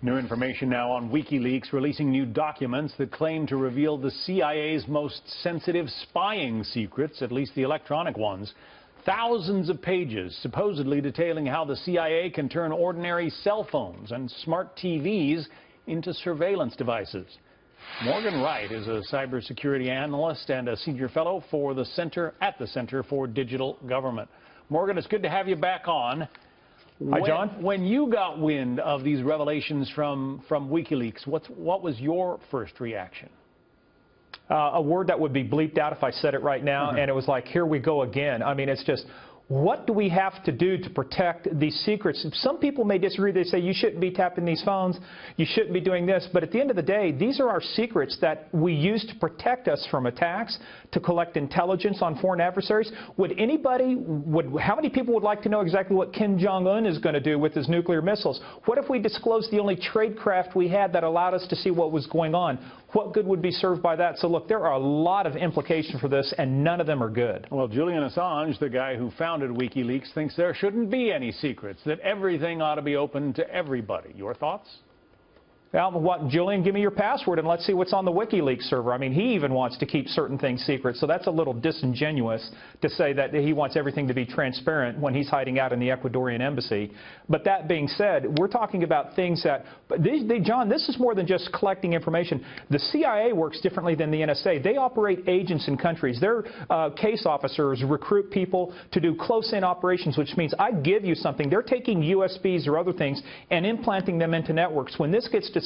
New information now on WikiLeaks releasing new documents that claim to reveal the CIA's most sensitive spying secrets, at least the electronic ones. Thousands of pages supposedly detailing how the CIA can turn ordinary cell phones and smart TVs into surveillance devices. Morgan Wright is a cybersecurity analyst and a senior fellow for the Center for Digital Government. Morgan, it's good to have you back on. Hi, John. When you got wind of these revelations from WikiLeaks, what was your first reaction? A word that would be bleeped out if I said it right now, and it was like, here we go again. I mean, it's just, what do we have to do to protect these secrets? Some people may disagree. They say you shouldn't be tapping these phones, you shouldn't be doing this. But at the end of the day, these are our secrets that we use to protect us from attacks, to collect intelligence on foreign adversaries. How many people would like to know exactly what Kim Jong-un is going to do with his nuclear missiles? What if we disclosed the only tradecraft we had that allowed us to see what was going on? What good would be served by that? So look, there are a lot of implications for this, and none of them are good. Well, Julian Assange, the guy who founded WikiLeaks, thinks there shouldn't be any secrets, that everything ought to be open to everybody. Your thoughts? Well, Julian, give me your password and let's see what's on the WikiLeaks server. I mean, he even wants to keep certain things secret, so that's a little disingenuous to say that he wants everything to be transparent when he's hiding out in the Ecuadorian embassy. But that being said, we're talking about things that, John, this is more than just collecting information. The CIA works differently than the NSA. They operate agents in countries. Their case officers recruit people to do close-in operations, which means I give you something. They're taking USBs or other things and implanting them into networks. When this gets disclosed,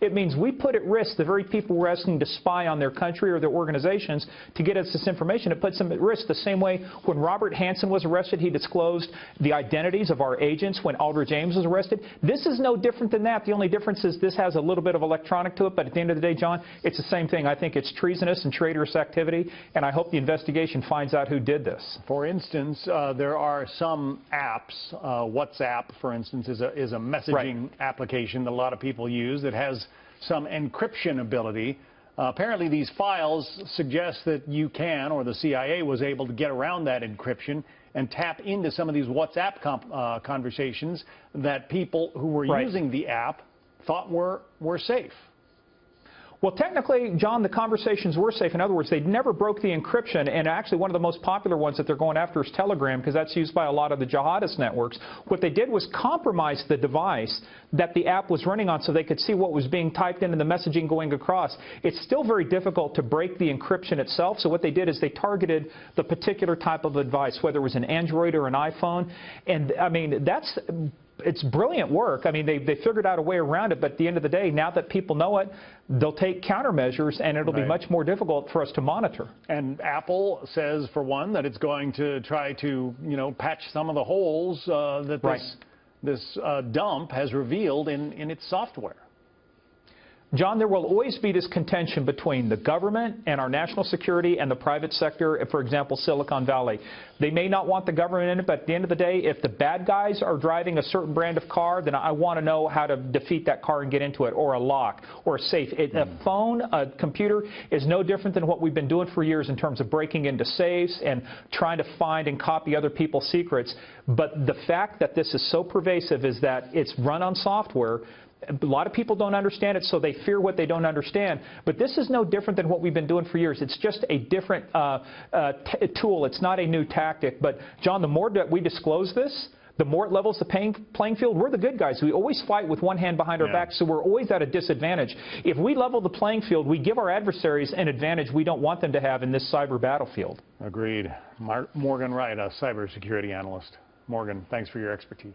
it means we put at risk the very people we're asking to spy on their country or their organizations to get us this information. It puts them at risk the same way when Robert Hansen was arrested, he disclosed the identities of our agents. When Aldrich Ames was arrested, this is no different than that. The only difference is this has a little bit of electronic to it, but at the end of the day, John, it's the same thing. I think it's treasonous and traitorous activity, and I hope the investigation finds out who did this. For instance, there are some apps, WhatsApp, for instance, is a messaging application that a lot of people use that has some encryption ability. Apparently these files suggest that you can, or the CIA was able to get around that encryption and tap into some of these WhatsApp conversations that people who were using the app thought were safe. Well, technically, John, the conversations were safe. In other words, they never broke the encryption, and actually one of the most popular ones that they're going after is Telegram, because that's used by a lot of the jihadist networks. What they did was compromise the device that the app was running on so they could see what was being typed in and the messaging going across. It's still very difficult to break the encryption itself, so what they did is they targeted the particular type of device, whether it was an Android or an iPhone. And, I mean, it's brilliant work. I mean, they figured out a way around it, but at the end of the day, now that people know it, they'll take countermeasures, and it'll be much more difficult for us to monitor. And Apple says, for one, that it's going to try to, patch some of the holes that this dump has revealed in its software. John, there will always be this contention between the government and our national security and the private sector, for example, Silicon Valley. They may not want the government in it, but at the end of the day, if the bad guys are driving a certain brand of car, then I want to know how to defeat that car and get into it, or a lock, or a safe. A phone, a computer is no different than what we've been doing for years in terms of breaking into safes and trying to find and copy other people's secrets. But the fact that this is so pervasive is that it's run on software. A lot of people don't understand it, so they fear what they don't understand. But this is no different than what we've been doing for years. It's just a different tool. It's not a new tactic. But, John, the more that we disclose this, the more it levels the playing field. We're the good guys. We always fight with one hand behind our back, so we're always at a disadvantage. If we level the playing field, we give our adversaries an advantage we don't want them to have in this cyber battlefield. Agreed. Morgan Wright, a cybersecurity analyst. Morgan, thanks for your expertise.